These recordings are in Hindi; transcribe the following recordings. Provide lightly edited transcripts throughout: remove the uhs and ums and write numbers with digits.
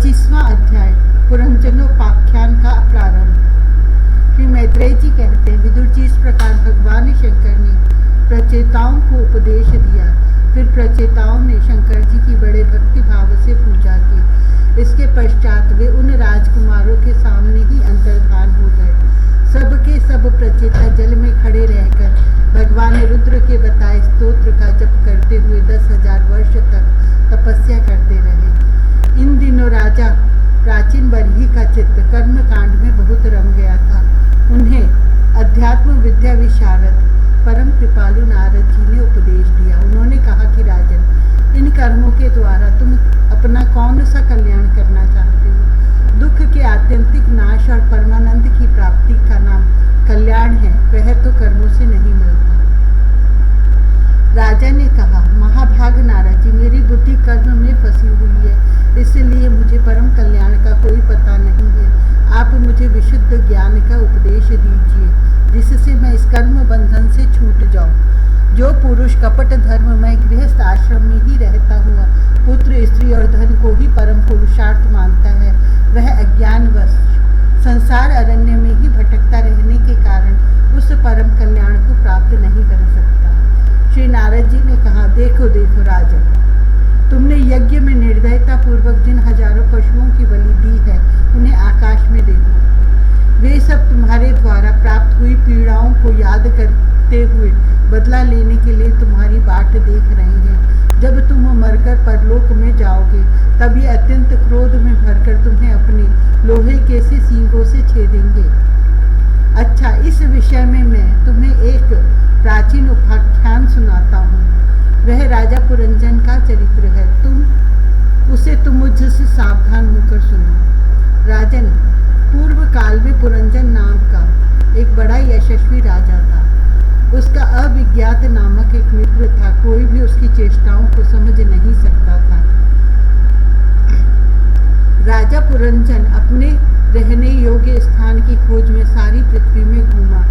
25वां अध्याय पुरंजनोपाख्यान का प्रारंभ। श्री मैत्रेय जी कहते हैं, विदुर जी, इस प्रकार भगवान शंकर ने प्रचेताओं को उपदेश दिया। फिर प्रचेताओं ने शंकर जी की बड़े भक्ति भाव से पूजा की। इसके पश्चात वे उन राजकुमारों के सामने ही अंतर्धान हो गए। सब के सब प्रचेता जल में खड़े रहकर भगवान रुद्र के बताए स्तोत्र का जप करते हुए 10,000 वर्ष तक तपस्या करते रहे। इन दिनों राजा प्राचीन बरही का चित्त कर्म कांड में बहुत रम गया था। उन्हें अध्यात्म विद्या विशारद परम कृपालु नारद जी ने उपदेश दिया। उन्होंने कहा कि राजन, इन कर्मों के द्वारा तुम अपना कौन सा कल्याण करना चाहते हो? दुख के आत्यंतिक नाश और परमानंद की प्राप्ति का नाम कल्याण है, वह तो कर्मों से नहीं मिलता। राजा ने कहा, महाभाग नारद जी, मेरी बुद्धि कर्म में फंसी हुई है, इसलिए मुझे परम कल्याण का कोई पता नहीं है। आप मुझे विशुद्ध ज्ञान का उपदेश दीजिए, जिससे मैं इस कर्म बंधन से छूट जाऊं। जो पुरुष कपट धर्म में गृहस्थ आश्रम में ही रहता हुआ पुत्र, स्त्री और धन को ही परम पुरुषार्थ मानता है, वह अज्ञानवश संसार अरण्य में ही भटकता रहने के कारण उस परम कल्याण को प्राप्त नहीं कर सकता। श्री नारद जी ने कहा, देखो देखो राजन, तुमने यज्ञ में निर्दयता पूर्वक जिन हजारों पशुओं की बलि दी है, उन्हें आकाश में देखो। वे सब तुम्हारे द्वारा प्राप्त हुई पीड़ाओं को याद करते हुए बदला लेने के लिए तुम्हारी बाट देख रहे हैं। जब तुम मरकर परलोक में जाओगे, तब ये अत्यंत क्रोध में भरकर तुम्हें अपने लोहे के से सींगों से छेदेंगे। अच्छा, इस विषय में मैं तुम्हें एक प्राचीन उपाख्यान सुनाता हूँ। वह राजा पुरंजन का चरित्र है। तुम मुझसे सावधान होकर सुनो। राजन, पूर्व काल में पुरंजन नाम का एक बड़ा यशस्वी राजा था। उसका अविज्ञात नामक एक मित्र था। कोई भी उसकी चेष्टाओं को समझ नहीं सकता था। राजा पुरंजन अपने रहने योग्य स्थान की खोज में सारी पृथ्वी में घूमा।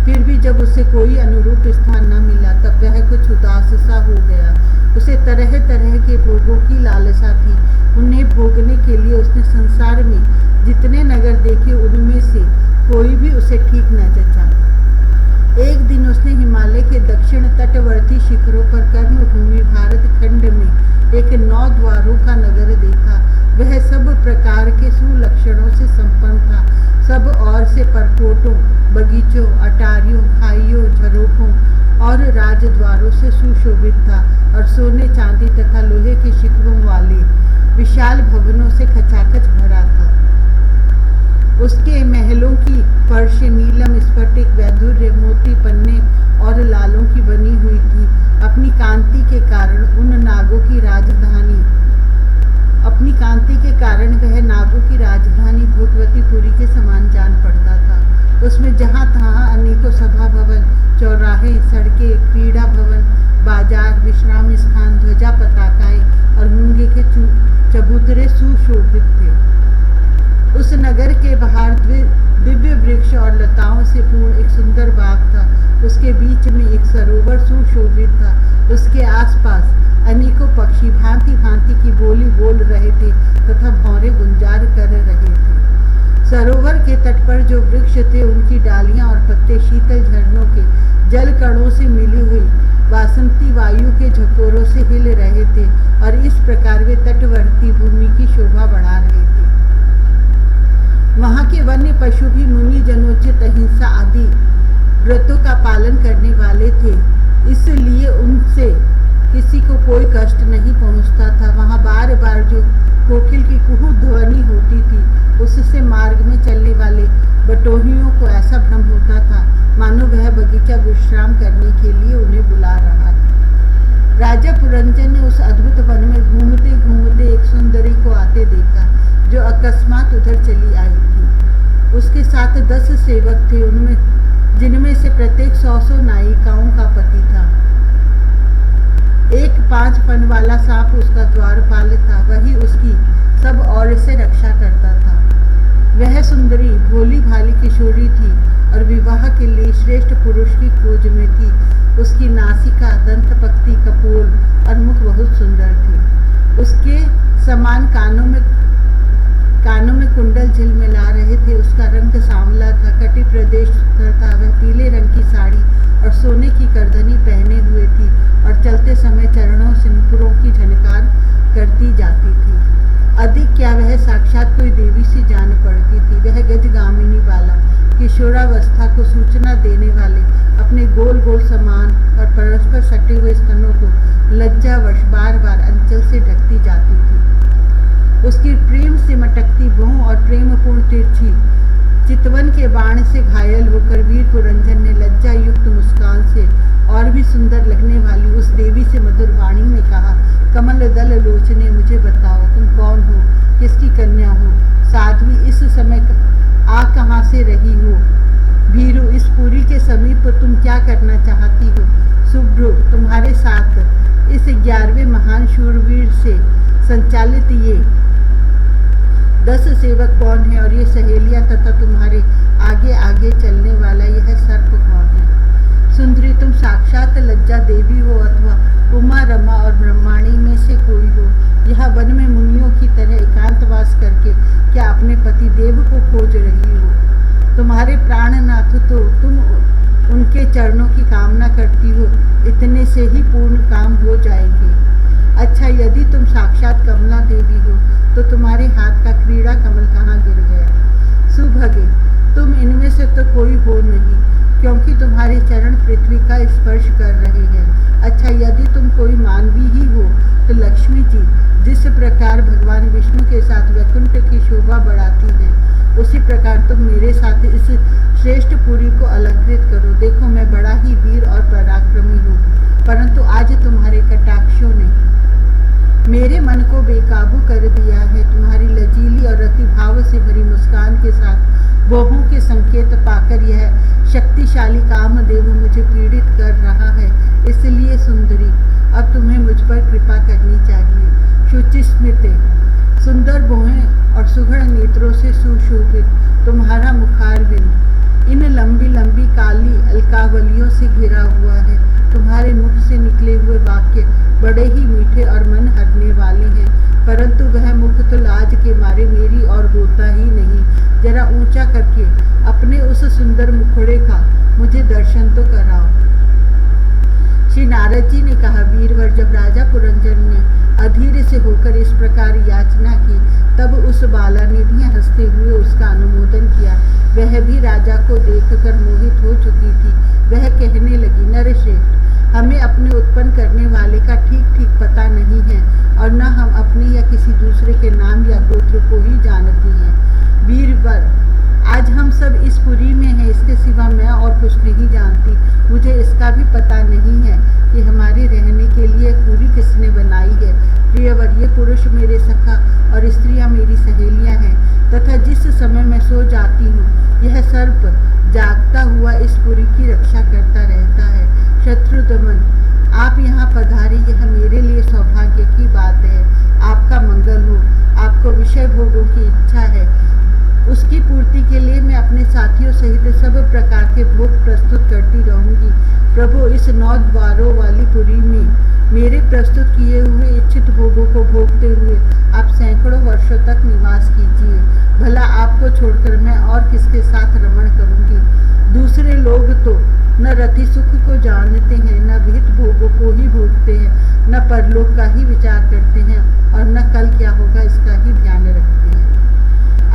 फिर भी जब उसे कोई अनुरूप स्थान न मिला, तब वह कुछ उदास सा हो गया। उसे तरह तरह के भोगों की लालसा थी। उन्हें भोगने के लिए उसने संसार में जितने नगर देखे, उनमें से कोई भी उसे ठीक न जचा। एक दिन उसने हिमालय के दक्षिण तटवर्ती शिखरों पर कर्मभूमि भारत खंड में एक 9 द्वारों का नगर देखा। वह सब प्रकार के सुलक्षणों से संपन्न था। सब ओर से परकोटों, बगीचों, अटारियों, खाइयों, झरोखों और राजद्वारों से सुशोभित था और सोने, चांदी तथा लोहे के शिखरों वाले विशाल भवनों से खचाखच भरा था। उसके महलों की फर्श नीलम, स्फटिक, वैदुर्य, मोती, पन्ने और लालों की बनी हुई थी। अपनी कांति के कारण वह नागों की राजधानी भूतवतीपुरी के समान जान पड़ता था। उसमें जहाँ तहाँ अनेकों सभा भवन, चौराहे, सड़कें, क्रीड़ा भवन, बाजार, विश्राम स्थान, ध्वजा पताकाएं और मूंगे के चबूतरे सुशोभित थे। उस नगर के बाहर दिव्य वृक्ष और लताओं से पूर्ण एक सुंदर बाग था। उसके बीच में एक सरोवर सुशोभित था। उसके आसपास अनेकों पक्षी भांति भांति की बोली बोल रहे थे तथा भौरे गुंजार कर रहे थे। सरोवर के तट पर जो वृक्ष थे, उनकी डालियां और पत्ते शीतल झरनों के जल कणों से मिली हुई वासंती वायु के झकोरों से हिल रहे थे और इस प्रकार वे तटवर्ती भूमि की शोभा बढ़ा रहे थे। वहाँ के वन्य पशु भी मुनि जनोचित अहिंसा आदि व्रतों का पालन करने वाले थे, इसलिए उनसे किसी को कोई कष्ट नहीं पहुँचता था। वहाँ बार बार जो कोकिल की कुहू ध्वनि होती थी, उससे मार्ग में चलने वाले बटोहियों को ऐसा भ्रम होता था मानो वह बगीचा विश्राम करने के लिए उन्हें बुला रहा था। राजा पुरंजन ने उस अद्भुत वन में घूमते घूमते एक सुंदरी को आते देखा, जो अकस्मात उधर चली आई थी। उसके साथ 10 सेवक थे, जिनमें से प्रत्येक 100 नायिकाओं का पति था। एक 5 फन वाला सांप उसका द्वारपाल था, वही उसकी सब ओर से रक्षा करता था। वह सुंदरी भोली भाली किशोरी थी और विवाह के लिए श्रेष्ठ पुरुष की खोज में थी। उसकी नासिका, दंतपक्ति, कपोल और मुख बहुत सुंदर थे। उसके समान कानों में कानों में कुंडल झिलमिला रहे थे। उसका रंग सांवला था, कटी प्रदेश था। वह पीले रंग की साड़ी और सोने की करधनी पहने हुए थी और चलते समय चरणों से नुपुरों की झनकार करती जाती थी। अधिक क्या, वह साक्षात कोई देवी सी जान पड़ती थी। वह गजगामिनी बाला, किशोरावस्था को सूचना देने वाले अपने गोल गोल समान और परस्पर सटे हुए स्तनों को लज्जावश बार बार अंचल से ढकती जाती थी। उसकी प्रेम से मटकती भौं और प्रेमपूर्ण तिरछी चितवन के बाण से घायल होकर वीर पुरंजन ने लज्जा युक्त मुस्कान से और भी सुंदर लगने वाली उस देवी से मधुर वाणी में कहा, कमल दल लोचने, मुझे बताओ तुम कौन हो, किसकी कन्या हो? साध्वी, इस समय आ कहाँ से रही हो? भीरू, इस पुरी के समीप तुम क्या करना चाहती हो? सुब्रू, तुम्हारे साथ इस 11वें महान शूरवीर से संचालित ये 10 सेवक कौन है और ये सहेलियां तथा तुम्हारे आगे आगे चलने वाला यह सर्प कौन है? सुंदरी, तुम साक्षात लज्जा देवी हो अथवा उमा, रमा और ब्रह्माणी में से कोई हो। यह वन में मुनियों की तरह एकांतवास करके क्या अपने पति देव को खोज रही हो? तुम्हारे प्राणनाथ तो तुम उनके चरणों की कामना करती हो, इतने से ही पूर्ण काम हो जाएंगे। अच्छा, यदि तुम साक्षात कमला देवी हो तो तुम्हारे हाथ का क्रीड़ा कमल कहाँ गिर गया? सुभगे, तुम इनमें से तो कोई हो नहीं, क्योंकि तुम्हारे चरण पृथ्वी का स्पर्श कर रहे हैं। अच्छा, यदि तुम कोई मानवी ही हो तो लक्ष्मी जी जिस प्रकार भगवान विष्णु के साथ वैकुंठ की शोभा बढ़ाती हैं, उसी प्रकार तुम मेरे साथ इस श्रेष्ठ पुरी को अलंकृत करो। देखो, मैं बड़ा ही वीर और पराक्रमी हूँ, परंतु आज तुम्हारे कटाक्षों ने मेरे मन को बेकाबू कर दिया है। तुम्हारी लजीली और रतिभाव से भरी मुस्कान के साथ भौहों के संकेत पाकर यह शक्तिशाली कामदेव मुझे पीड़ित कर रहा है। इसलिए सुंदरी, अब तुम्हें मुझ पर कृपा करनी चाहिए। शुचिस्मिते, सुंदर भौहें और सुघड़ नेत्रों से सुशोभित तुम्हारा मुखारविंद इन लंबी लंबी काली अलकावलियों से घिरा हुआ है। तुम्हारे मुख से निकले हुए वाक्य बड़े ही मीठे और मन हरने वाले हैं, परंतु वह मुख तो लाज के मारे मेरी और होता ही नहीं। जरा ऊंचा करके अपने उस सुंदर मुखड़े का मुझे दर्शन तो कराओ। श्री नारद जी ने कहा, वीरवर, जब राजा पुरंजन ने अधीर से होकर इस प्रकार याचना की, तब उस बाला ने भी हंसते हुए उसका अनुमोदन किया। वह भी राजा को देखकर मोहित हो चुकी थी। वह कहने लगी, नरश्रेष्ठ, हमें अपने उत्पन्न करने वाले का ठीक ठीक पता नहीं है और न हम अपने या किसी दूसरे के नाम या गोत्र को ही जानती हैं। वीरवर, आज हम सब इस पुरी में हैं, इसके सिवा मैं और कुछ नहीं जानती। मुझे इसका भी पता नहीं है कि हमारे रहने के लिए पुरी किसने बनाई है। प्रियवर, ये पुरुष मेरे सखा और स्त्रियां मेरी सहेलियां हैं तथा जिस समय मैं सो जाती हूँ यह सर्प जागता हुआ इस पुरी की रक्षा करता रहता है। शत्रुदमन, आप यहाँ पधारे, यह मेरे लिए सौभाग्य की बात है। आपका मंगल हो। आपको विषय भोगों की इच्छा है, उसकी पूर्ति के लिए मैं अपने साथियों सहित सब प्रकार के भोग प्रस्तुत करती रहूंगी। प्रभु, इस 9 द्वारों वाली पुरी में मेरे प्रस्तुत किए हुए इच्छित भोगों को भोगते हुए आप सैकड़ों वर्षों तक निवास कीजिए। भला आपको छोड़कर मैं और किसके साथ रमण करूंगी? दूसरे लोग तो न रति सुख को जानते हैं, न विहित भोगों को ही भोगते हैं, न परलोक का ही विचार करते हैं और न कल क्या होगा इसका ही ध्यान रखते हैं।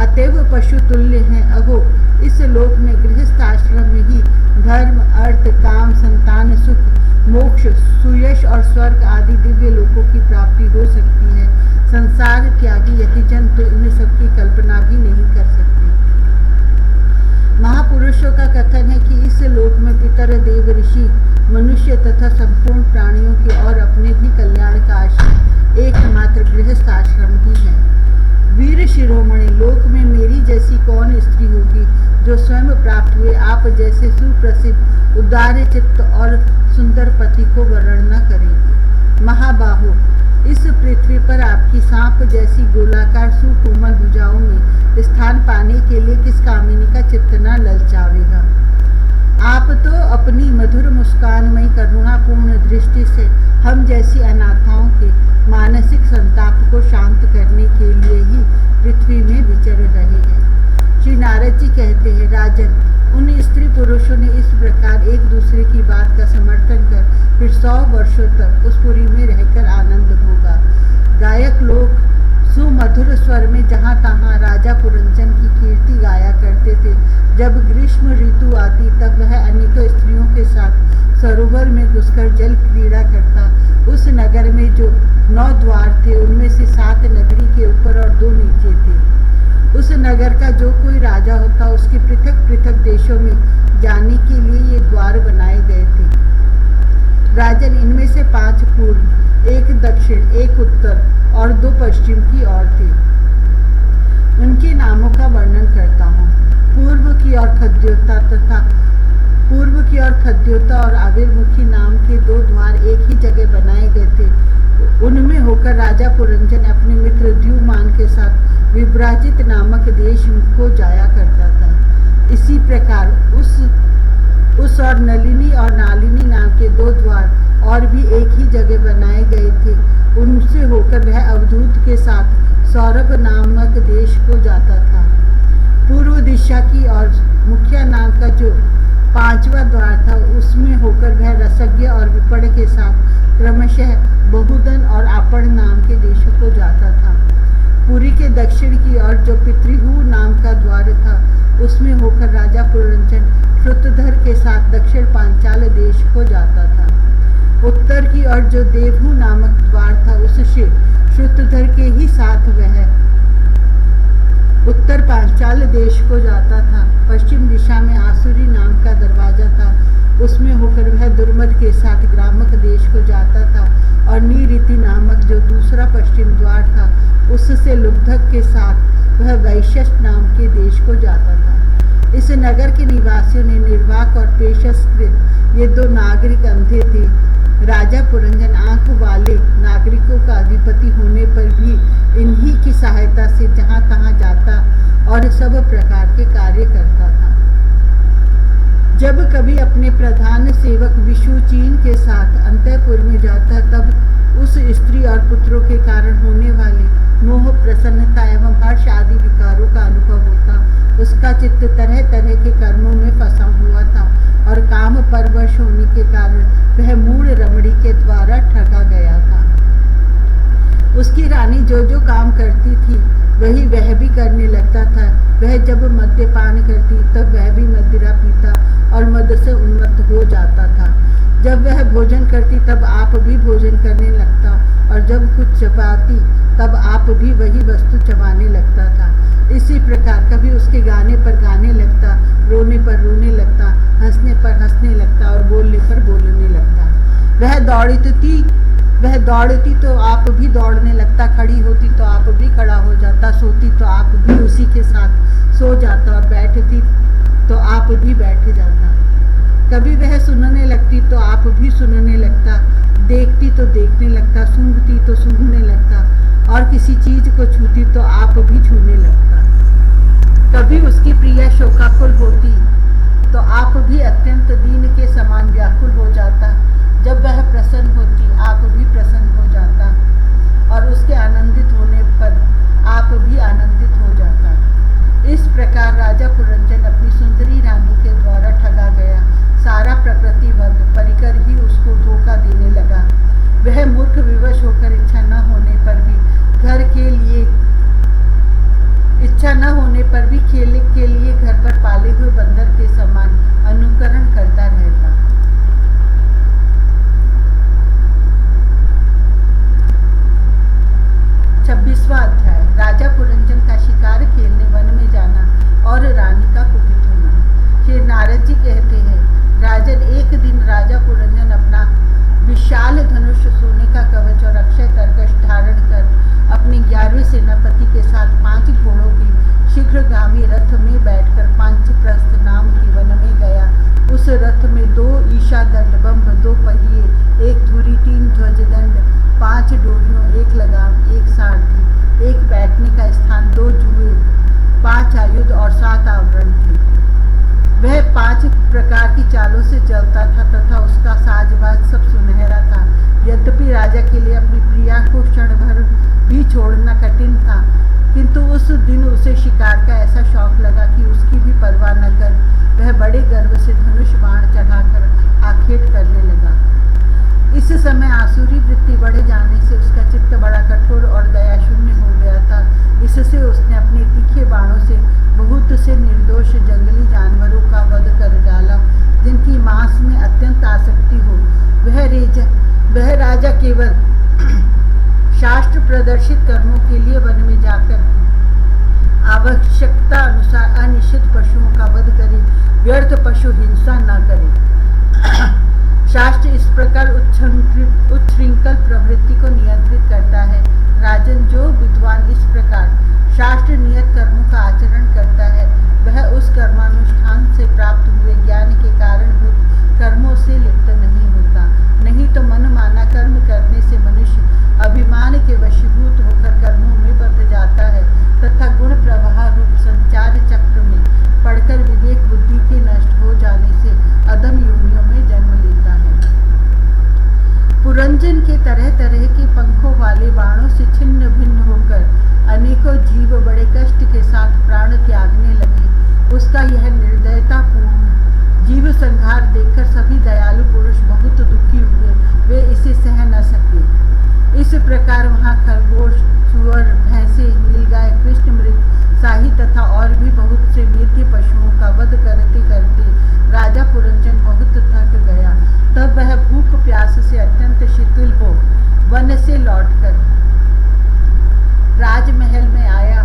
अतएव पशु तुल्य हैं। अहो, इस लोक में गृहस्थ आश्रम में ही धर्म, अर्थ, काम, संतान, सुख, मोक्ष, सुयश और स्वर्ग आदि दिव्य लोकों की प्राप्ति हो सकती है। संसार त्यागी यतिजन तो इन सब की कल्पना भी नहीं कर सकते। महापुरुषों का कथन है कि इस लोक में पितर, देव, ऋषि, मनुष्य तथा संपूर्ण प्राणियों के और अपने भी कल्याण का आश्रम एकमात्र गृहस्थ आश्रम ही है। वीर शिरोमणि, लोक में मेरी जैसी कौन स्त्री होगी जो स्वयं प्राप्त हुए आप जैसे सुप्रसिद्ध, उदार चित्त और सुंदर पति को वर्ण न करेगी। महाबाहो, इस पृथ्वी पर आपकी सांप जैसी गोलाकार सुकोमल भुजाओं में स्थान पाने के लिए किस कामिनी का चित्त न ललचावेगा। आप तो अपनी मधुर मुस्कानमयी करुणापूर्ण दृष्टि से हम जैसी अनाथाओं के मानसिक संताप को शांत करने के लिए ही पृथ्वी में विचर रहे हैं। श्री नारद जी कहते हैं, राजन, उन स्त्री पुरुषों ने इस प्रकार एक दूसरे की बात का समर्थन कर फिर 100 वर्षों तक उस पुरी में रहकर आनंद भोगा। गायक लोग सुमधुर स्वर में जहाँ तहाँ राजा पुरंजन की कीर्ति गाया करते थे। जब ग्रीष्म ऋतु आती तब वह अनेकों स्त्रियों के साथ सरोवर में घुसकर जल क्रीड़ा करता। उस नगर में जो 9 द्वार थे उनमें से 7 नगरी के ऊपर और 2 नीचे थे। उस नगर का जो कोई राजा होता उसके पृथक पृथक देशों में जाने के लिए ये द्वार बनाए गए थे। राजन, इनमें से 5 पूर्व, 1 दक्षिण, 1 उत्तर और 2 पश्चिम की ओर थे। उनके नामों का वर्णन करता हूँ। पूर्व की ओर खद्योता और आविर्मुखी नाम के 2 द्वार एक ही जगह बनाए गए थे। उनमें होकर राजा पुरंजन अपने मित्र द्युमान के साथ विभ्राजित नामक देश को जाया करता था। इसी प्रकार उस और नलिनी और नालिनी नाम के 2 द्वार और भी एक ही जगह बनाए गए थे। उनसे होकर वह अवधूत के साथ सौरभ नामक देश को जाता था। पूर्व दिशा की और मुखिया नाम का जो 5वां द्वार था उसमें होकर वह रसज्ञ और विपण के साथ क्रमशः बहुदन और आपण नाम के देशों को जाता था। पुरी के दक्षिण की ओर जो पितृहु नाम का द्वार था उसमें होकर राजा पुरंजन श्रुतधर के साथ दक्षिण पांचाल देश को जाता था। उत्तर की ओर जो देवहु नामक द्वार था उससे श्रुतधर के ही साथ वह उत्तर पांचाल देश को जाता था। पश्चिम दिशा में आसुरी नाम का दरवाजा था, उसमें होकर वह दुर्मद के साथ ग्रामक देश को जाता था। और नीरीति नामक जो दूसरा पश्चिम द्वार था उससे लुब्धक के साथ वह वैश्यष्ट नाम के देश को जाता था। इस नगर के निवासियों ने निर्वाक और पेशस्कृत ये 2 नागरिक अंधे थे। राजा पुरंजन आंख वाले नागरिकों का अधिपति होने पर भी इन्हीं की सहायता से जहाँ तहाँ जाता और सब प्रकार के कार्य करता था। जब कभी अपने प्रधान सेवक विशुचीन के साथ अंतःपुर में जाता तब उस स्त्री और पुत्रों के कारण होने वाले मोह, प्रसन्नता एवं हर्ष आदि विकारों का अनुभव होता। उसका चित्त तरह तरह के कर्मों में फंसा हुआ था और काम परवश होने के कारण वह मूढ़ रमणी के द्वारा ठगा गया था। उसकी रानी जो जो काम करती थी वही वह भी करने लगता था। वह जब मद्यपान करती तब वह भी मदिरा पीता और मद से उन्मत्त हो जाता था। जब वह भोजन करती तब आप भी भोजन करने लगता और जब कुछ चबाती तब आप भी वही वस्तु चबाने लगता था। इसी प्रकार कभी उसके गाने पर गाने लगता, रोने पर रोने लगता, हंसने पर हंसने लगता और बोलने पर बोलने लगता। वह दौड़ती तो आप भी दौड़ने लगता, खड़ी होती तो आप भी खड़ा हो जाता, सोती तो आप भी उसी के साथ सो जाता और बैठती तो आप भी बैठ जाता। कभी वह सुनने लगती तो आप भी सुनने लगता, देखती तो देखने लगता, सूंघती तो सूंघने लगता और किसी चीज को छूती तो आप भी छूने लगता। कभी उसकी प्रिया शोकाकुल होती तो आप भी अत्यंत दीन के समान व्याकुल हो जाता। जब वह प्रसन्न होती आप भी प्रसन्न हो जाता और उसके आनंदित होने पर आप भी आनंदित हो जाता। इस प्रकार राजा पुरंजन अपनी सुंदरी रानी के द्वारा ठगा गया। सारा प्रकृति वर्ग परिकर ही उसको धोखा देने लगा। वह मूर्ख विवश होकर इच्छा न होने पर भी खेल के लिए घर पर पाले हुए बंदर के समान अनुकरण करता रहता। 26वां अध्याय। राजा पुरंजन का शिकार खेलने वन में जाना और रानी का कुपित होना। श्री नारद जी कहते हैं, राजन, एक दिन राजा पुरंजन अपना विशाल धनुष, सोने का कवच और अक्षय कर्कश धारण कर अपने 11वें सेनापति के साथ 5 घोड़ों की शीघ्रगामी रथ में बैठकर पांचप्रस्थ नाम के वन में गया। उस रथ में 2 ईशा दंड बम्ब, 2 पहिए, 1 धुरी, 3 ध्वजदंड, 5 डोरियों, 1 लगाम, 1 सारथी, 1 बैठने का स्थान, 2 जुए, 5 आयुध और 7 आवरण थे। वह 5 प्रकार की चालों से चलता था तथा उसका साजबाज सब सुनहरा था। यद्यपि राजा के लिए अपनी प्रिया को क्षण भर भी छोड़ना कठिन था, किंतु उस दिन उसे शिकार का ऐसा शौक लगा कि उसकी भी परवाह न कर वह बड़े गर्व से धनुष बाण चढ़ाकर आखेट करने लगा। इस समय आसुरी वृत्ति बढ़ जाने से उसका चित्त बड़ा कठोर और दया शून्य हो गया था। इससे उसने अपने तीखे बाणों से बहुत से निर्दोष जंगली जानवरों का वध कर डाला, जिनकी मांस में अत्यंत आसक्ति हो। वह राजा केवल शास्त्र प्रदर्शित कर्मों के लिए वन में जाकर आवश्यकता अनुसार अनिश्चित पशुओं का वध करे, व्यर्थ पशु हिंसा न करे। शास्त्र इस प्रकार उच्छृंखल प्रवृत्ति को नियंत्रित करता है। राजन, जो विद्वान इस प्रकार शास्त्र नियत कर्मों का आचरण करता है, वह उस कर्मानुष्ठान से प्राप्त हुए ज्ञान के कारणभूत कर्मों से लिप्त नहीं होता। नहीं तो मनमाना कर्म करने से मनुष्य अभिमान के वशीभूत होकर कर्मों में बंध जाता है तथा गुण प्रवाह रूप संचार चक्र में पड़कर विवेक बुद्धि के नष्ट हो जाने से अधम योनियों में जन्म लेता है। पुरंजन के तरह तरह के पंखों वाले बाणों से छिन्न भिन्न होकर अनेकों जीव बड़े कष्ट के साथ प्राण त्यागने लगे। उसका यह निर्दयतापूर्ण जीव संहार देखकर सभी दयालु पुरुष बहुत दुखी हुए। वे इसे सह न सके। इस प्रकार वहाँ खरगोश, सुअर, भैंसे, नीलगाय, कृष्ण मृग, शाही तथा और भी बहुत से मेढ़े पशुओं का वध करते करते राजा पुरंजन बहुत थक गया। तब वह भूख प्यास से अत्यंत शिथिल हो वन से लौटकर राजमहल में आया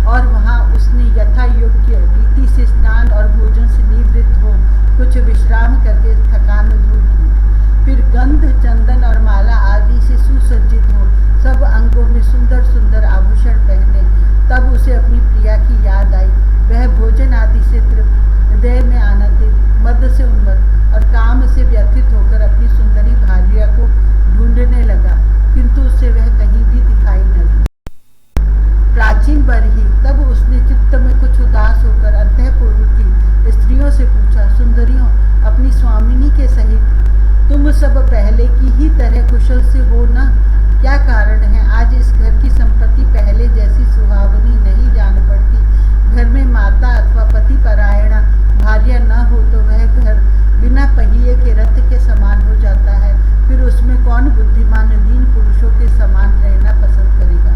और वहां उसने यथा योग्य रीति से स्नान और भोजन से निवृत्त हो कुछ विश्राम करके थकान दूर की। फिर गंध, चंदन और माला आदि से सुसज्जित हो सब अंगों में सुंदर सुंदर आभूषण पहने। तब उसे अपनी प्रिया की याद आई। वह भोजन आदि से तृप्त, हृदय में आनंदित, मद से उन्मत्त और काम से व्यथित होकर अपनी सुंदरी भार्या को ढूंढने लगा, किंतु उसे वह कहीं भी दिखाई न दी। प्राचीन बरही तब उसने चित्त में कुछ उदास होकर अंतःपुर की स्त्रियों से पूछा, सुंदरियों, अपनी स्वामिनी के सहित तुम सब पहले की ही तरह कुशल से हो न? क्या कारण है आज इस घर की संपत्ति पहले जैसी सुहावनी नहीं जान पड़ती? घर में माता अथवा पति परायणा भार्या न हो तो वह घर बिना पहिए के रथ के समान हो जाता है। फिर उसमें कौन बुद्धिमान दीन पुरुषों के समान रहना पसंद करेगा?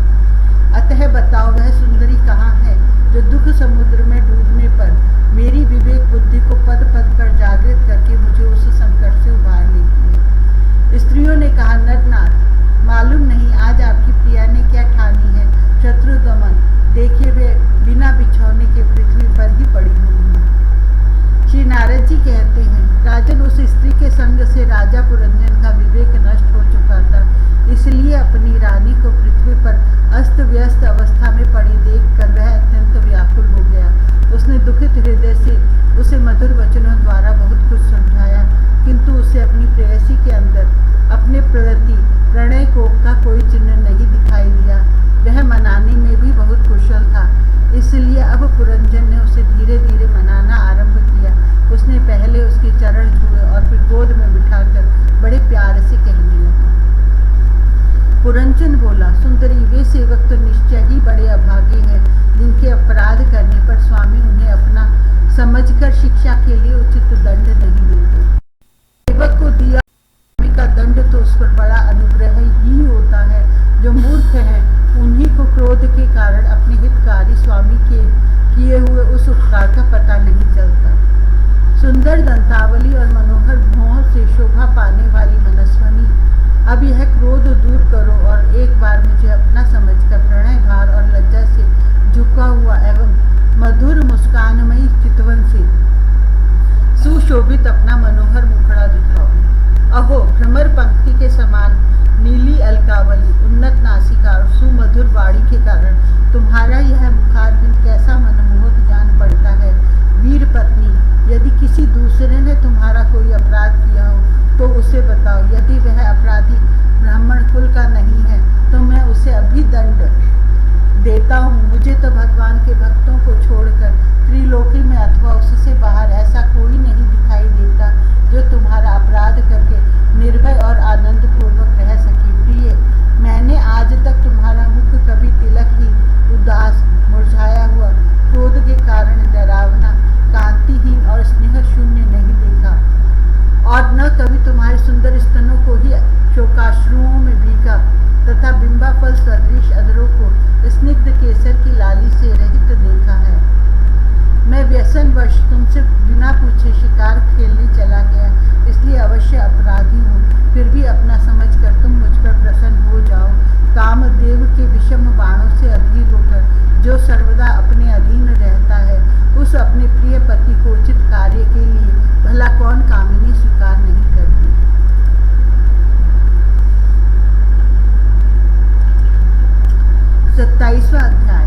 अतः बताओ, वह सुंदरी कहाँ है जो दुख समुद्र में डूबने पर मेरी विवेक बुद्धि को पद पद पर जागृत करके मुझे उस संकट से उबार लेती है? स्त्रियों ने कहा, नरनाथ, मालूम नहीं आज आपकी प्रिया ने क्या ठानी है। शत्रु दमन, देखिए वे बिना बिछौने के पृथ्वी पर ही पड़ी हुई है। श्री नारद जी कहते हैं, राजन, उस स्त्री के संग से राजा पुरंजन का विवेक नष्ट हो चुका था। इसलिए अपनी रानी को पृथ्वी पर अस्त व्यस्त अवस्था में पड़ी देखकर वह अत्यंत व्याकुल हो गया। उसने दुखित हृदय से उसे मधुर वचनों द्वारा बहुत कुछ समझाया, किंतु उसे अपनी प्रेयसी के अंदर अपने प्रति प्रणय कोप का कोई चिन्ह नहीं दिखाई दिया। वह मनाने में भी बहुत कुशल था। इसलिए अब पुरंजन ने उसे धीरे धीरे मनाना आरंभ किया। उसने पहले उसके चरण छुए और फिर गोद में बिठाकर बड़े प्यार से कहने लगा। पुरंजन बोला, सुंदरी, वे सेवक तो निश्चय ही बड़े अभागे हैं जिनके अपराध करने पर स्वामी उन्हें अपना समझकर शिक्षा के लिए उचित दंड नहीं देते। सेवक को दिया का दंड तो उस पर बड़ा अनुग्रह ही होता है। जो मूर्ख हैं उन्हीं को क्रोध के कारण अपने हितकारी स्वामी के किए हुए उस उपकार का पता नहीं चलता। सुंदर दंतावली और मनोहर भौं से शोभा पाने वाली मनस्वनी, अब यह क्रोध दूर करो और एक बार मुझे अपना समझकर प्रणय भार और लज्जा से झुका हुआ एवं मधुर मुस्कानमयी चितवन से सुशोभित अपना मनोहर मुखड़ा दिखाओ। अहो, भ्रमर पंक्ति के समान नीली अलकावली, उन्नत नासिका और सुमधुर वाणी के कारण तुम्हारा यह मुखारविंद कैसा मनमोहक जान पड़ता है। वीर पत्नी, यदि किसी दूसरे ने तुम्हारा कोई अपराध किया हो तो उसे बताओ। यदि वह अपराधी ब्राह्मण कुल का नहीं है तो मैं उसे अभी दंड देता हूँ। मुझे तो भगवान के भक्तों को छोड़कर त्रिलोकी में अथवा उससे बाहर ऐसा कोई नहीं दिखाई देता जो तुम्हारा अपराध करके निर्भय और आनंद पूर्वक रह सके। प्रिय, मैंने आज तक तुम्हारा मुख कभी तिलक ही उदास सदृश अधरों को स्निग्ध केसर की लाली से रहित देखा है। मैं व्यसनवश तुमसे बिना पूछे शिकार खेलने चला गया, इसलिए अवश्य अपराधी हूँ। फिर भी अपना समझकर तुम मुझ पर प्रसन्न हो जाओ। कामदेव के विषम बाणों से अधीर होकर जो सर्वदा अपने अधीन रहता है, उस अपने प्रिय पति को उचित कार्य के लिए भला कौन कामिनी स्वीकार नहीं करती। 27वां अध्याय।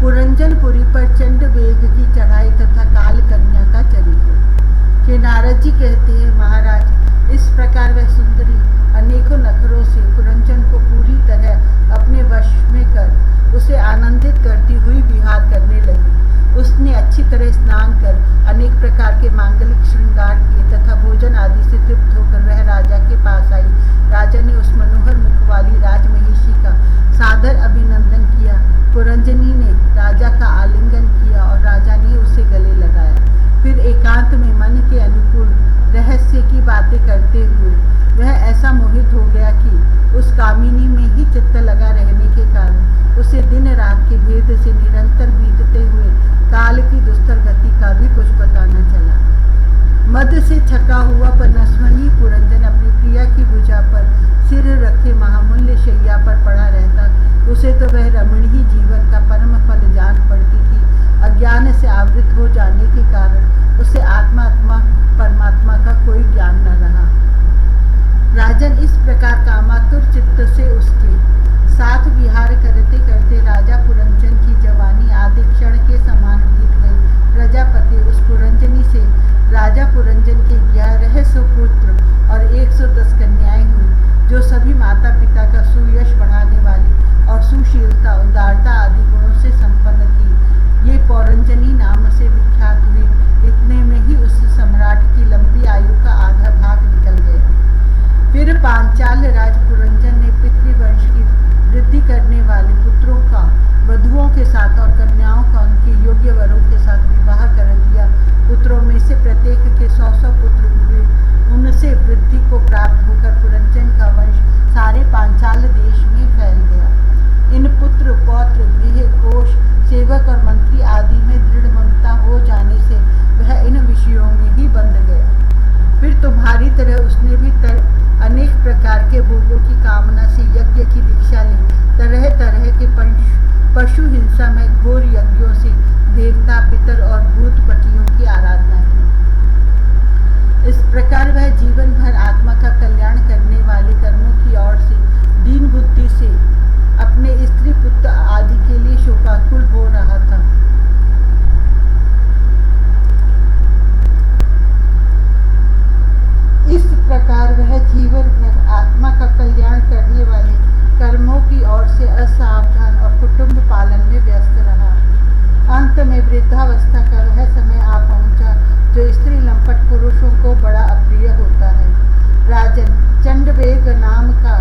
पुरंजनपुरी पर चंडवेग की चढ़ाई तथा काल कन्या का चरित्र। श्री नारद जी कहते हैं, महाराज, इस प्रकार वह सुंदरी अनेकों नखरों से पुरंजन को पूरी तरह अपने वश में कर उसे आनंदित करती हुई विहार करने लगी। उसने अच्छी तरह स्नान कर अनेक प्रकार के मांगलिक श्रृंगार किए तथा भोजन आदि से तृप्त होकर वह राजा के पास आई। राजा ने उस मनोहर मुख वाली राजमहिषी का सादर अभिनंदन किया। पुरंजनी ने राजा का आलिंगन किया और राजा ने उसे गले लगाया। फिर एकांत में मन के अनुकूल रहस्य की बातें करते हुए वह ऐसा मोहित हो गया कि उस कामिनी में ही चित्त लगा रहने के कारण उसे दिन रात के भेद से निरंतर बीतते हुए काल की दुस्तर गति का भी कुछ पता न चला। मद से छका हुआ पनस्वनी पुरंजन अपनी प्रिया की भुजा पर सिर रखे महामूल्य शैया पर पड़ा रहता। उसे तो वह रमणीय जीवन का परम फल जान पड़ती थी। अज्ञान से आवृत हो जाने के कारण उसे आत्मा परमात्मा का कोई ज्ञान न रहा। राजन इस प्रकार कामातुर चित्त से उसके साथ विहार करते करते राजा पुरंजन की जवानी आदि क्षण के समान बीत गई। प्रजापति उस पुरंजनी से राजा पुरंजन के 11 सुपुत्र और 110 कन्याएं हुई, जो सभी माता पिता का सुयश बढ़ाने वाली और सुशीलता उदारता आदि गुणों से संपन्न थी। ये पौरंजनी नाम से विख्यात हुई। इतने में ही उस सम्राट की लंबी आयु का आधा भाग निकल गया। फिर पांचाल राज पुरंजन ने पितृवंश की वृद्धि करने वाले पुत्रों का वधुओं के साथ और कन्याओं का उनके योग्य वरों के साथ विवाह कर दिया। पुत्रों में से प्रत्येक के 100 पुत्र हुए। उनसे वृद्धि को प्राप्त होकर पुरंजन का वंश सारे पांचाल देश में फैल गया। इन पुत्र पौत्र गृह कोश सेवक और मंत्री आदि में दृढ़ ममता हो जाने से वह इन विषयों में ही बंध गया। फिर तुम्हारी तरह उसने भी अनेक प्रकार के भोगों की कामना से यज्ञ की दीक्षा ली। तरह तरह के पशु हिंसा में घोर यज्ञों से देवता पितर और भूत पतियों की आराधना की। इस प्रकार वह जीवन भर आत्मा का कल्याण करने वाले कर्मों की ओर से दीन बुद्धि से अपने स्त्री पुत्र आदि के लिए शोकाकुल हो रहा था। इस प्रकार वह जीवन भर आत्मा का कल्याण करने वाले कर्मों की ओर से असावधान और कुटुंब पालन में व्यस्त रहा। अंत में वृद्धावस्था का वह समय आ पहुंचा जो स्त्री लंपट पुरुषों को बड़ा अप्रिय होता है। राजन, चंडवेग नाम का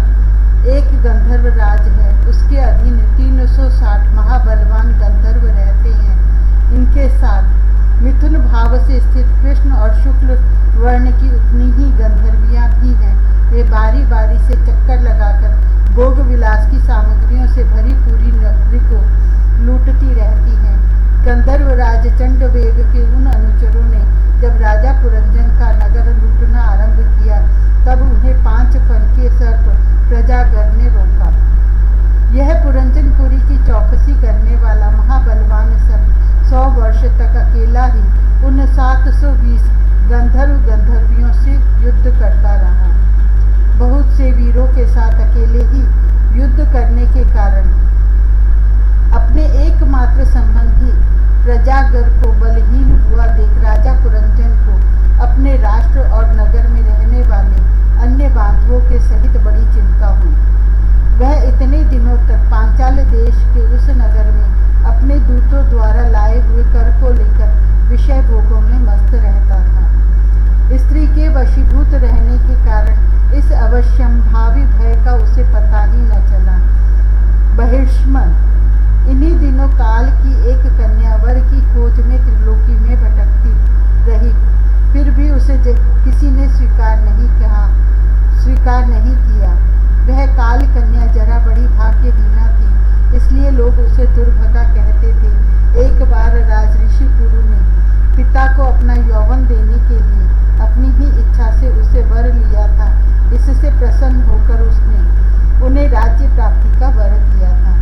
एक गंधर्व राज है। उसके अधीन 360 महाबलवान गंधर्व रहते हैं। इनके साथ मिथुन भाव से स्थित कृष्ण और शुक्ल वर्ण की उतनी ही गंधर्वियां भी हैं। वे बारी बारी से चक्कर लगाकर भोग विलास की सामग्रियों से भरी पूरी नगरी को लूटती रहती हैं। गंधर्व राज चंडवेग के उन अनुचरों ने जब राजा पुरंजन का नगर लूटना आरंभ किया, तब उन्हें 5 फन के सर्प प्रजागर ने रोका। यह पुरंजनपुरी की चौकसी करने वाला महाबलवान सर्प 100 वर्ष तक अकेला ही उन 720 गंधर्वियों से युद्ध करता रहा। बहुत से वीरों के साथ अकेले ही युद्ध करने के कारण अपने एकमात्र संबंधी प्रजागर को बलहीन हुआ देख राजा पुरंजन को अपने राष्ट्र और नगर में रहने वाले अन्य बांधवों के सहित बड़ी चिंता हुई। वह इतने दिनों तक पांचाल देश के उस नगर में अपने दूतों द्वारा लाए हुए कर को लेकर विषय भोगों में मस्त रहता था। स्त्री के वशीभूत रहने के कारण इस अवश्यंभावी भय का उसे पता ही न चला। बहिष्मन इन्हीं दिनों काल की एक कन्या वर की खोज में त्रिलोकी में भटकती रही। फिर भी उसे किसी ने स्वीकार नहीं किया। वह वह काल कन्या जरा बड़ी भाग्यहीना थी, इसलिए लोग उसे दुर्भगा कहते थे। एक बार राजऋषि पुरु ने पिता को अपना यौवन देने के लिए अपनी ही इच्छा से उसे वर लिया था। इससे प्रसन्न होकर उसने उन्हें राज्य प्राप्ति का वर दिया था।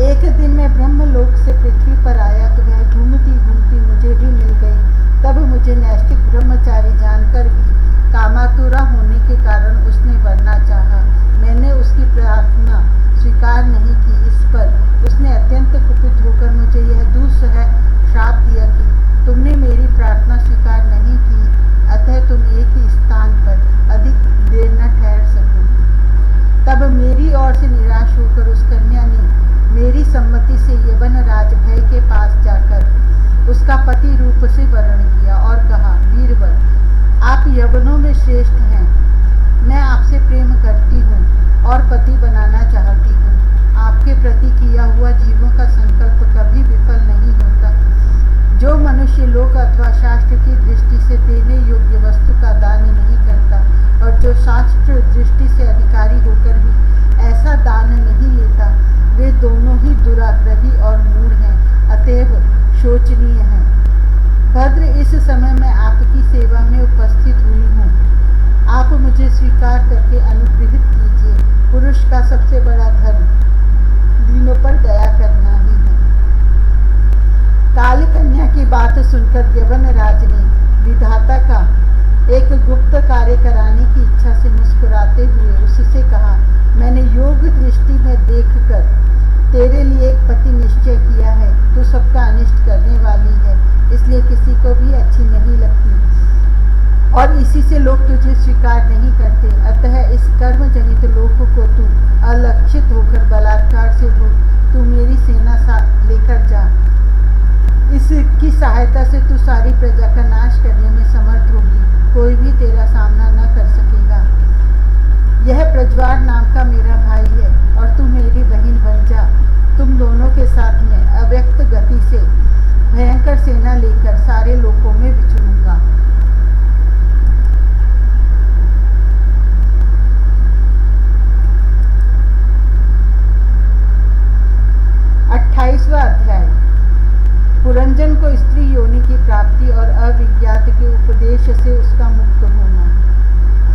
एक दिन मैं ब्रह्मलोक से पृथ्वी पर आया तो वह घूमती घूमती मुझे भी मिल गई। तब मुझे नैष्ठिक ब्रह्मचारी जानकर भी कामातुरा होने के कारण उसने वरना चाहा। मैंने उसकी प्रार्थना स्वीकार नहीं की। इस पर उसने अत्यंत कुपित होकर मुझे यह दूसरा श्राप दिया कि तुमने मेरी प्रार्थना स्वीकार नहीं की, अतः तुम एक ही स्थान पर अधिक देर न ठहर सको। तब मेरी ओर से निराश होकर उस कन्या ने मेरी सम्मति से यवन राज भय के पास जाकर उसका पति रूप से वर्ण किया और कहा, वीरवर, आप यवनों में श्रेष्ठ हैं। मैं आपसे प्रेम करती हूँ और पति बनाना चाहती हूँ। आपके प्रति किया हुआ जीवों का संकल्प कभी विफल नहीं होता। जो मनुष्य लोक अथवा शास्त्र की दृष्टि से देने योग्य वस्तु का दान नहीं करता और जो शास्त्र दृष्टि से अधिकारी होकर भी ऐसा दान नहीं लेता, वे दोनों ही दुराग्रही और मूढ़ हैं, अतएव शोचनीय हैं। भद्र, इस समय मैं आपकी सेवा में उपस्थित हुई हूँ। आप मुझे स्वीकार करके अनुग्रहित कीजिए। पुरुष का सबसे बड़ा धर्म दीनों पर दया करना ही है। काल कन्या की बात सुनकर यवन राज ने विधाता का एक गुप्त कार्य कराने की इच्छा से मुस्कुराते हुए उससे कहा, मैंने योग दृष्टि में देखकर तेरे लिए एक पति निश्चय किया है। तू सबका अनिष्ट करने वाली है, इसलिए किसी को भी अच्छी नहीं लगती और इसी से लोग तुझे स्वीकार नहीं करते। अतः इस कर्म जनित लोक को तू अलक्षित होकर बलात्कार से तू मेरी सेना लेकर जा। इसकी सहायता से तू सारी प्रजा का नाश करने में समर्थ होगी। कोई भी तेरा सामना न कर सकेगा। यह प्रज्वार नाम का मेरा भाई है और तू मेरी बहन बन जा। तुम दोनों के साथ में अव्यक्त गति से भयंकर सेना लेकर सारे लोकों में विचरूंगा। अध्याय। पुरंजन को स्त्री योनि की प्राप्ति और अविज्ञात के उपदेश से उसका मुक्त होना।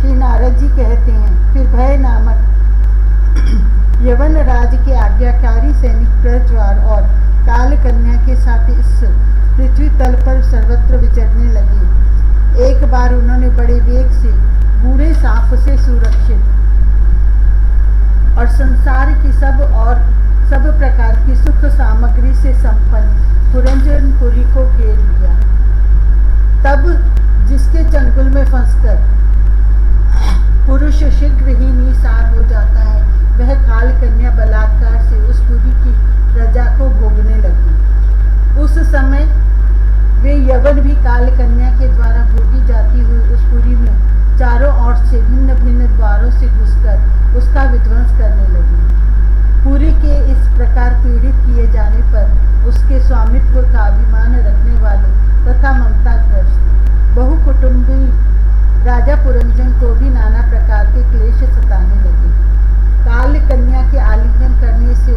श्री नारद जी कहते हैं, फिर भय नामक यवन राज के आज्ञाकारी सैनिक प्रज्वार और काल कन्या के साथ इस पृथ्वी तल पर सर्वत्र विचरने लगे। एक बार उन्होंने बड़े वेग से बूढ़े सांप से सुरक्षित और संसार की सब प्रकार की सुख सामग्री से संपन्न पुरंजनपुरी को घेर लिया। तब जिसके चंगुल में फंसकर पुरुष शीघ्र ही निसार हो जाता है, वह काल कन्या बलात्कार से उस पुरी की प्रजा को भोगने लगी। उस समय वे यवन भी काल कन्या के द्वारा भोगी जाती हुई उस पुरी में चारों ओर से भिन्न भिन्न द्वारों से घुसकर उसका विध्वंस करने लगी। पुरी के इस प्रकार पीड़ित किए जाने पर उसके स्वामित्व का अभिमान रखने वाले तथा ममताग्रस्त बहुकुटुंबी राजा पुरंजन को भी नाना प्रकार के क्लेश सताने लगे। काल कन्या के आलिंगन करने से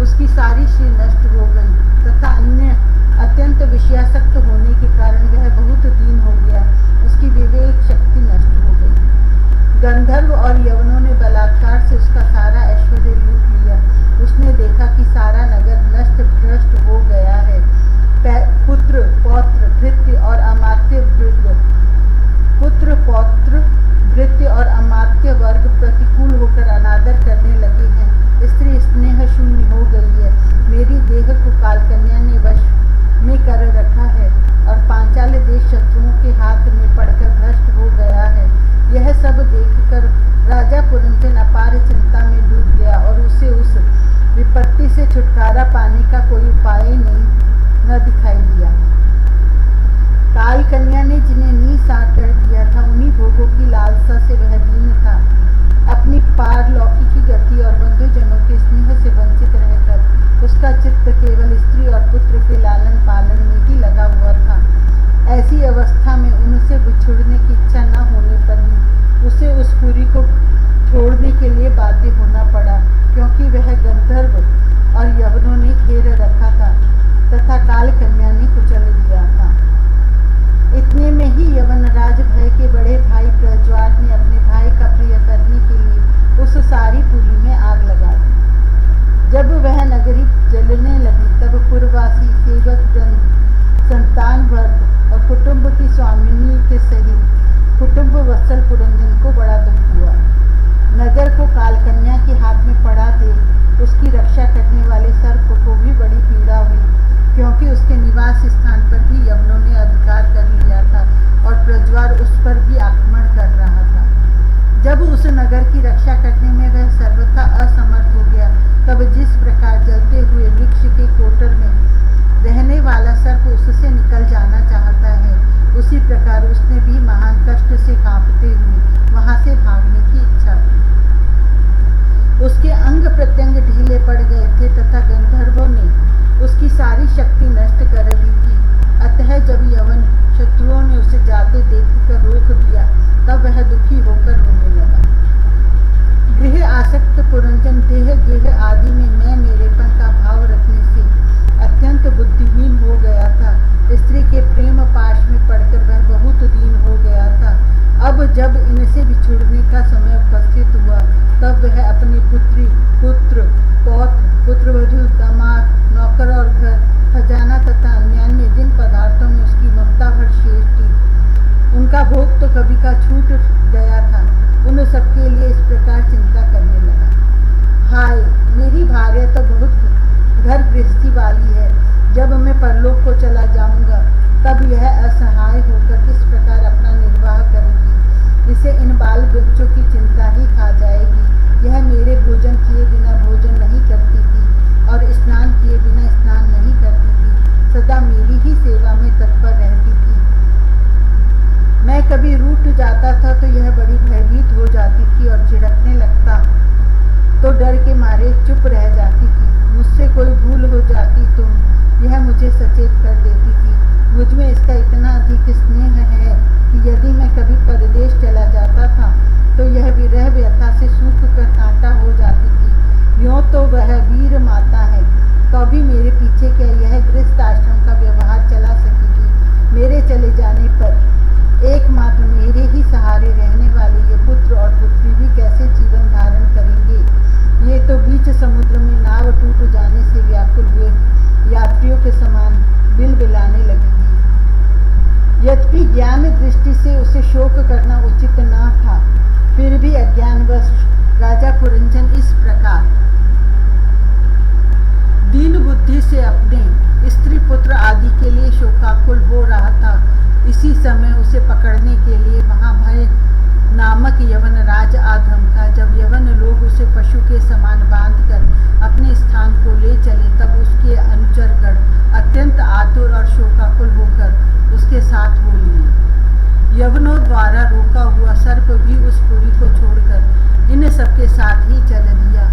उसकी सारी श्री नष्ट हो गई तथा अन्य अत्यंत विषयासक्त होने के कारण वह बहुत दीन हो गया। उसकी विवेक शक्ति नष्ट हो गई। गंधर्व और यवनों ने बलात्कार से उसका सारा ऐश्वर्य लूट लिया। उसने देखा कि सारा नगर नष्ट भ्रष्ट हो गया है। पुत्र पौत्र भृत्य और अमात्य वर्ग प्रतिकूल होकर अनादर करने लगे हैं। स्त्री स्नेह शून्य हो गई है। मेरी देह को काल कन्या ने वश में कर रखा है और पांचाल देश शत्रुओं के हाथ में पड़कर भ्रष्ट हो गया है। यह सब देखकर राजा पुरंजन अपार चिंता में डूब गया और उसे उस विपत्ति से छुटकारा पाने का कोई उपाय न दिखाई दिया। काल कन्या ने जिन्हें निसार कर दिया था, उन्हीं भोगों की लालसा से वह दीन था। अपनी पारलौकिकी गति और बंधुजनों के स्नेह से वंचित रहकर उसका चित्त केवल स्त्री और पुत्र के लालन पालन में ही लगा हुआ था। ऐसी अवस्था में उनसे बिछुड़ने की इच्छा न होने पर भी उसे उस पुरी को छोड़ने के लिए बाध्य होना पड़ा, क्योंकि वह गंधर्व और यवनों ने घेर रखा था तथा काल कन्या ने कुचल दिया था। इतने में ही यवनराज भय के बड़े भाई प्रज्वार ने अपने भाई का प्रिय करने के लिए उस सारी पुरी में आग लगा दी। जब वह नगरी जलने लगी तब पुरवासी सेवक संतान वर्ग और कुटुंब की स्वामिनी के सहित कुटुंब वत्सल पुरंजन को बड़ा दुख हुआ। नगर को कालकन्या के हाथ में पड़ा देख उसकी रक्षा करने वाले सर्प को भी बड़ी पीड़ा हुई, क्योंकि उसके निवास स्थान पर भी यवनों ने अधिकार कर लिया था और प्रज्वार उस पर भी आक्रमण कर रहा था। जब उस नगर की रक्षा करने में वह सर्वथा असमर्थ हो गया, तब जिस प्रकार जलते हुए वृक्ष के कोटर में रहने वाला सर्प उससे निकल जाना चाहता है, उसी प्रकार उसने भी महान कष्ट से कांपते हुए वहां से भागने की इच्छा की। उसके अंग प्रत्यंग ढीले पड़ गए थे तथा गंधर्वों ने उसकी सारी शक्ति नष्ट कर दी थी। अतः जब यवन शत्रुओं ने उसे जाते देखकर रोक दिया, तब वह दुखी होकर रोने लगा। गृह आसक्त पुरंजन देह गेह आदि में मैं मेरेपन का भाव रखने से अत्यंत बुद्धिहीन हो गया था। स्त्री के प्रेम पाश में पड़कर वह बहुत दीन हो गया था। अब जब इनसे बिछुड़ने का समय उपस्थित हुआ, तब वह अपनी पुत्री, पुत्र, पौत्र, पुत्रवधू, दामाद, नौकर और घर, खजाना तथा अन्य जिन पदार्थों में उसकी ममता भर शेष थी, उनका भोग तो कभी का छूट गया था, उन सबके लिए इस प्रकार चिंता करने लगा। हाय, मेरी भार्या तो बहुत घर गृहस्थी वाली है। जब मैं परलोक को चला जाऊंगा, तब यह असहाय होकर किस प्रकार अपना निर्वाह करेगी। इसे इन बाल बच्चों की चिंता ही खा जाएगी। यह मेरे भोजन किए बिना भोजन नहीं करती थी और स्नान किए बिना स्नान नहीं करती थी, सदा मेरी ही सेवा में तत्पर रहती थी। मैं कभी रूठ जाता था तो यह बड़ी भयभीत हो जाती थी और झिड़कने लगता तो डर के मारे चुप रह जाती थी। मुझसे कोई भूल हो जाती तो यह मुझे सचेत कर देती थी। मुझ में इसका इतना अधिक स्नेह है कि यदि मैं कभी परदेश चला जाता था तो यह विरह व्यथा से सूख कर कांटा हो जाती थी। यूँ तो वह वीर माता है, तो भी मेरे पीछे क्या यह गृहस्थ आश्रम का व्यवहार चला सकेगी। मेरे चले जाने पर एकमात्र मेरे ही सहारे रहने वाले ये पुत्र और पुत्री भी कैसे जीवन धारण करेंगे। ये तो बीच समुद्र में नाव टूट जाने से व्याकुल हुए यात्रियों के समान बिलबिलाने लगेंगी। यद्यपि ज्ञान दृष्टि से उसे शोक करना उचित न था, फिर भी अज्ञानवश राजा पुरंजन इस प्रकार दीन बुद्धि से अपने स्त्री पुत्र आदि के लिए शोकाकुल हो रहा था। इसी समय उसे पकड़ने के लिए महाभय नामक यवनराज आ धमका। जब यवन लोग उसे पशु के समान बांधकर अपने स्थान को ले चले, तब उसके अनुचरगण अत्यंत आतुर और शोकाकुल होकर उसके साथ हो लिए। यवनों द्वारा रोका हुआ सर्प भी उस पुरी को छोड़कर इन सबके साथ ही चल दिया।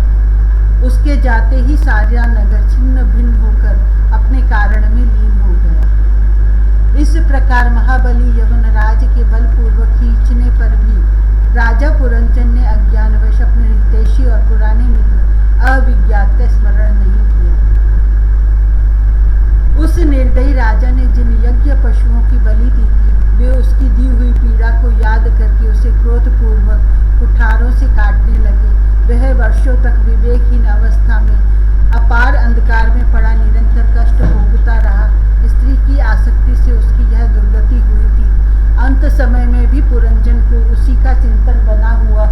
उसके जाते ही सारा नगर छिन्न भिन्न होकर अपने कारण में लीन हो गया। इस प्रकार महाबली यवनराज के बलपूर्वक खींचने पर भी राजा पुरंजन ने अज्ञानवश अपने हितैषी और पुराने मित्र अविज्ञात का स्मरण नहीं किया। उस निर्दयी राजा ने जिन यज्ञ पशुओं की बलि दी थी, वे उसकी दी हुई पीड़ा को याद करके उसे क्रोधपूर्वक कुठारों से काटने लगे। वह वर्षों तक विवेकहीन अवस्था में अपार अंधकार में पड़ा निरंतर कष्ट भोगता रहा। स्त्री की आसक्ति से उसकी यह दुर्गति हुई थी। अंत समय में भी पुरंजन को उसी का चिंतन बना हुआ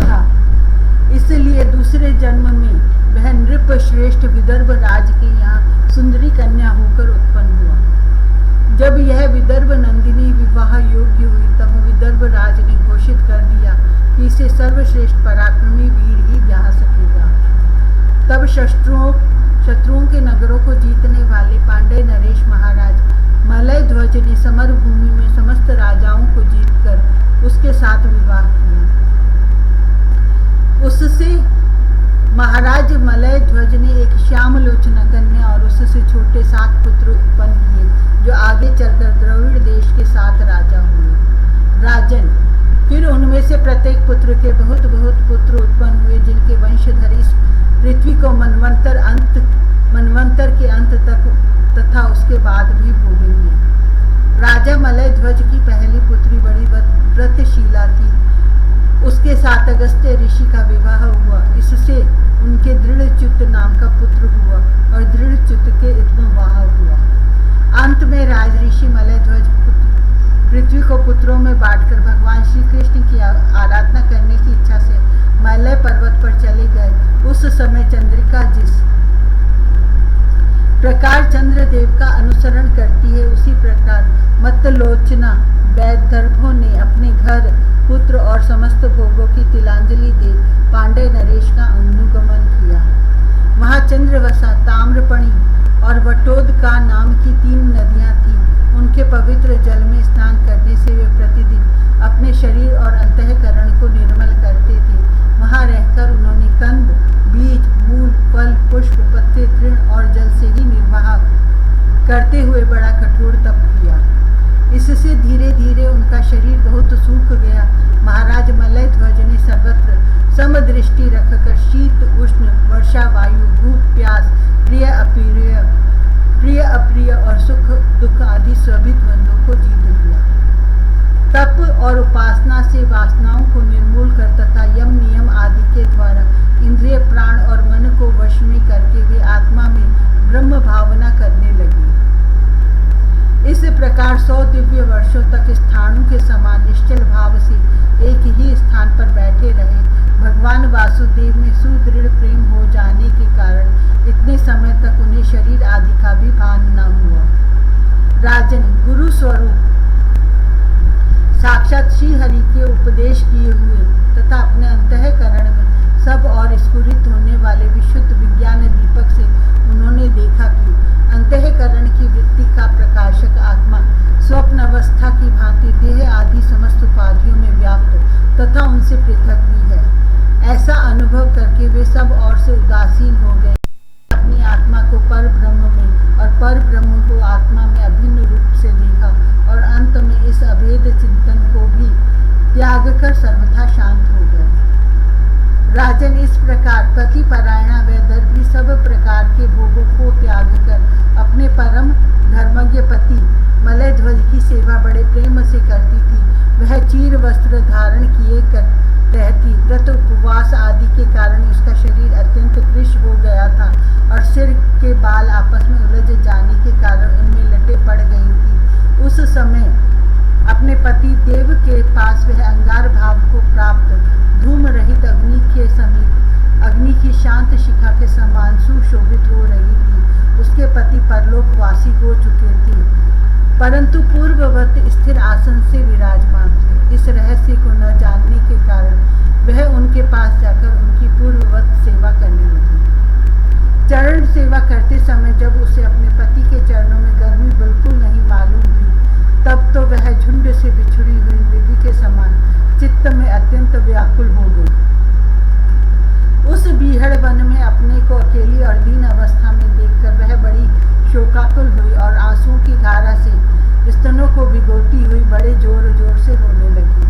था। इसलिए दूसरे जन्म में वह नृप श्रेष्ठ विदर्भ राज के यहाँ सुंदरी कन्या होकर उत्पन्न हुआ। जब यह विदर्भ नंदिनी विवाह योग्य हुई, तब विदर्भ राज ने घोषित कर दिया कि इसे सर्वश्रेष्ठ पराक्रमी वीर ही ब्याह सकेगा। तब शत्रुओं के नगरों को जीतने वाले पांडे नरेश महाराज मलय ध्वज ने समर भूमि में समस्त राजाओं को जीतकर उसके साथ विवाह किया। उससे महाराज मलय ध्वज ने एक श्यामलोचना कन्या और उससे छोटे 7 पुत्र उत्पन्न किए, जो आगे चलकर द्रविड़ देश के 7 राजा हुए। राजन, फिर उनमें से प्रत्येक पुत्र के बहुत बहुत पुत्र तथा उसके बाद भी भोगेंगे। राजा मलय ध्वज की पहली पुत्री बड़ी व्रतशीला थी। उसके साथ अगस्त्य ऋषि का विवाह हुआ। इससे उनके दृढ़च्युत नाम का पुत्र हुआ और दृढ़च्युत के इत्मवाह हुआ। अंत में राज ऋषि मलय ध्वज पृथ्वी को पुत्रों में बांटकर भगवान श्री कृष्ण की आराधना करने की इच्छा से मलय पर्वत पर चले गए। उस समय चंद्रिका जिस प्रकार चंद्रदेव का अनुसरण करती है, उसी प्रकार मतलोचना वैदर्भों ने अपने घर, पुत्र और समस्त भोगों की तिलांजलि दे पांडे नरेश का अनुगमन किया। वहाँ चंद्रवसा, ताम्रपणी और वटोदका नाम की 3 नदियाँ थीं। उनके पवित्र जल में स्नान करने से वे प्रतिदिन अपने शरीर और अंतःकरण को निर्मल करते थे। वहाँ रहकर उन्होंने कंद, बीज, मूल, फल, पुष्प, पत्ते, तृण और जल से ही निर्वाह करते हुए बड़ा कठोर तप किया। इससे धीरे धीरे उनका शरीर बहुत सूख गया। महाराज मलय ध्वज ने सर्वत्र समदृष्टि रखकर शीत, उष्ण, वर्षा, वायु, भूख, प्यास, प्रिय अप्रिय और सुख दुख आदि सभी द्वंद्वों को जीत लिया। तप और उपासना से वासनाओं को निर्मूल कर तथा यम नियम आदि के द्वारा इंद्रिय, प्राण और मन को वश में करके वे आत्मा में ब्रह्म भावना करने लगे। इस प्रकार 100 दिव्य वर्षों तक स्थाणु के समान निश्चल भाव से एक ही स्थान पर बैठे रहे। भगवान वासुदेव में सुदृढ़ प्रेम हो जाने के कारण इतने समय तक उन्हें शरीर आदि का भी भान न हुआ। राजन, गुरु स्वरूप साक्षात श्री हरि के उपदेश किए हुए तथा अपने अंतःकरण में सब और स्फुरित होने वाले विशुद्ध विज्ञान दीपक से उन्होंने देखा कि अंतःकरण की वृत्ति का प्रकाशक आत्मा स्वप्न अवस्था की भांति देह आदि समस्त उपाधियों में व्याप्त तथा उनसे पृथक भी है। ऐसा अनुभव करके वे सब और से उदासीन हो गए। अपनी आत्मा को पर ब्रह्म में और पर ब्रह्म को आत्मा में अभिन्न रूप से देखा और अंत में इस अभेद चिंतन को भी त्याग कर सर्वथा शांत हो गए। राजन, इस प्रकार पतिपरायणा वैदर्भी सब प्रकार के भोगों को त्याग कर अपने परम धर्मज्ञ पति मलय ध्वज की सेवा बड़े प्रेम से करती थी। वह चीर वस्त्र धारण किए कर रहती। व्रत उपवास आदि के कारण उसका शरीर अत्यंत कृश हो गया था और सिर के बाल आपस में उलझ जाने के कारण उनमें लटें पड़ गई थी। उस समय अपने पति देव के पास वह अंगार भाव को प्राप्त धूम रहित अग्नि के समीप अग्नि की शांत शिखा के समान सुशोभित हो रही थी। उसके पति परलोकवासी हो चुके थे, परंतु पूर्ववत स्थिर आसन से विराजमान थे। इस रहस्य को न जानने के कारण वह उनके पास जाकर उनकी पूर्ववत सेवा करने लगी। चरण सेवा करते समय जब उसे अपने पति के चरणों में गर्मी बिल्कुल नहीं मालूम हुई, तब तो वह झुंड से बिछुड़ी हुई मृगी के समान चित्त में अत्यंत व्याकुल हो गई। उस बीहड़ वन में अपने को अकेली और दीन अवस्था में देखकर वह बड़ी शोकाकुल हुई और आंसुओं की धारा से स्तनों को भिगोती हुई बड़े जोर जोर से रोने लगी।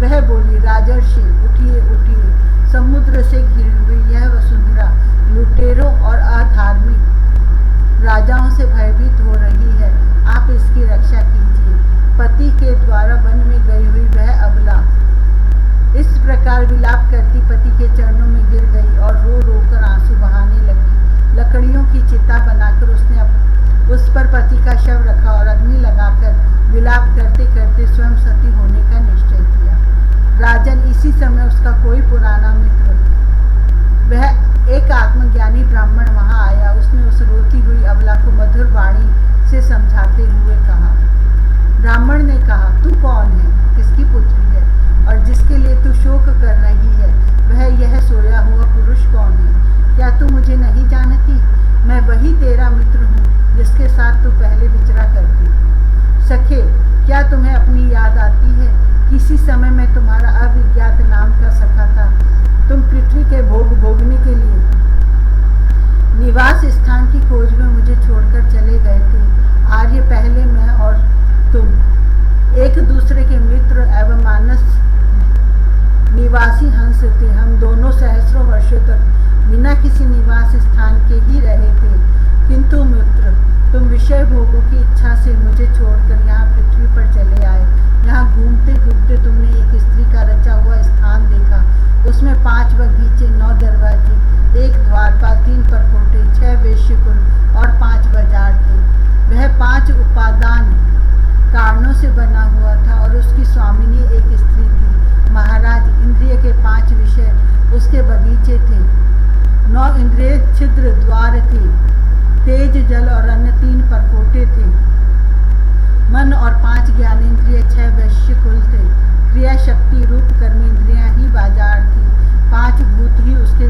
वह बोली, राजर्षि, उठिए उठिए, समुद्र से घिरी हुई यह वसुंधरा लुटेरों और अधार्मिक राजाओं से भयभीत हो रही है। आप इसकी रक्षा कीजिए। पति के द्वारा वन में गई हुई वह अबला इस प्रकार विलाप करती पति के चरणों में गिर गई और रो रो कर आंसू बहाने लगी। लकड़ियों की चिता बनाकर उसने उस पर पति का शव रखा और अग्नि लगाकर विलाप करते करते स्वयं सती होने का निश्चय किया। राजन, इसी समय उसका कोई पुराना मित्र, वह एक आत्मज्ञानी ब्राह्मण वहां आया। उसने उस रोती हुई अबला को मधुर वाणी से समझाते हुए कहा। ब्राह्मण ने कहा, तू कौन है, किसकी पुत्री है और जिसके लिए तू शोक कर रही है, वह यह सोया हुआ पुरुष कौन है? क्या तू मुझे नहीं जानती? मैं वही तेरा मित्र हूँ जिसके साथ तू पहले विचरा करती थी। सखे, क्या तुम्हें अपनी याद आती है? किसी समय मैं तुम्हारा अविज्ञात नाम का सखा था। तुम पृथ्वी के भोग भोगने के लिए निवास स्थान की खोज में मुझे छोड़कर चले गए थे। आर्य, पहले मैं और तुम एक दूसरे के मित्र एवं मानस निवासी हंस थे। हम दोनों सहस्रों वर्षों तक बिना किसी निवास स्थान के ही रहे थे, किंतु मित्र तुम विषय भोगों की इच्छा से मुझे छोड़कर यहाँ पृथ्वी पर चले आए। यहाँ घूमते घूमते तुमने एक स्त्री का रचा हुआ स्थान देखा। उसमें 5 बगीचे, 9 दरवाजे, 1 द्वारपाल, 3 परकोटे, 6 वेश्यकुल और 5 बाजार थे। वह 5 उपादान कारणों से बना हुआ था और उसकी स्वामिनी एक स्त्री थी। महाराज, इंद्रिय के 5 विषय उसके बगीचे थे। 9 इंद्रिय छिद्र द्वार थे। तेज, जल और अन्य 3 परकोटे थे। मन और 5 ज्ञानेंद्रिय, 6 वैश्यकुल थे। क्रिया, शक्ति, रूप, कर्म इंद्रियां ही बाजार थी। 5 भूत ही उसके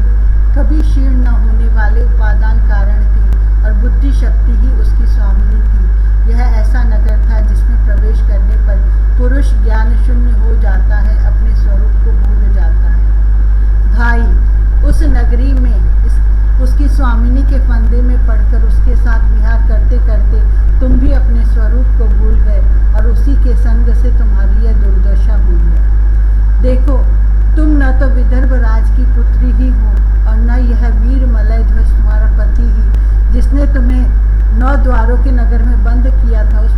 कभी क्षीण न होने वाले उपादान कारण थे और बुद्धि शक्ति ही उसकी स्वामिनी थी। यह ऐसा नगर था जिसमें प्रवेश करने पर पुरुष ज्ञान शून्य हो जाता है, अपने स्वरूप को भूल जाता है। भाई, उस नगरी में उसकी स्वामिनी के फंदे में पड़कर उसके साथ विहार करते करते तुम भी अपने स्वरूप को भूल गए और उसी के संग से तुम्हारी यह दुर्दशा हुई है। देखो, तुम न तो विदर्भ राज की पुत्री ही हो और न यह वीर मलय ध्वज तुम्हारा पति ही, जिसने तुम्हें 9 द्वारों के नगर में बंद किया था। उस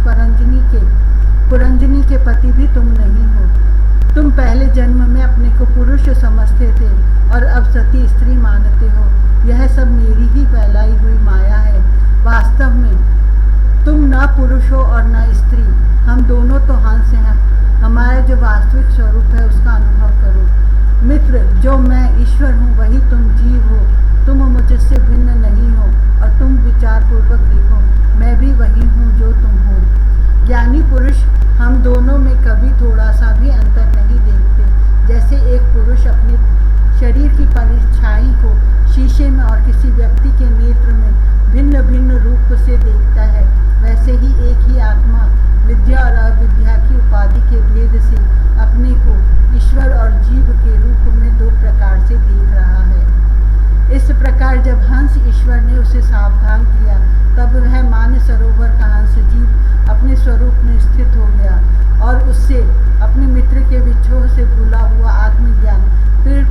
पुरंजनी के पति भी तुम नहीं हो। तुम पहले जन्म में अपने को पुरुष समझते थे और अब सती स्त्री मानते हो। यह सब मेरी ही फैलाई हुई माया है। वास्तव में तुम न पुरुष हो और न स्त्री, हम दोनों तो हंस हैं। हमारा जो वास्तविक स्वरूप है उसका अनुभव करो। मित्र, जो मैं ईश्वर हूँ वही तुम जीव हो। तुम मुझसे भिन्न नहीं हो और तुम विचारपूर्वक देखो, मैं भी वही हूँ जो तुम हो। ज्ञानी पुरुष हम दोनों में कभी थोड़ा सा भी अंतर नहीं देखते। जैसे एक पुरुष अपने शरीर की परछाई को शीशे में और किसी व्यक्ति के नेत्र में भिन्न भिन्न रूप से देखता है, वैसे ही एक ही आत्मा विद्या और अविद्या की उपाधि के भेद से अपने को ईश्वर और जीव के रूप में 2 प्रकार से देख रहा है। इस प्रकार जब हंस ईश्वर ने उसे सावधान किया, तब वह मान सरोवर का हंस जीव अपने स्वरूप में स्थित हो गया और उससे अपने मित्र के विछोह से भूला हुआ आत्मज्ञान फिर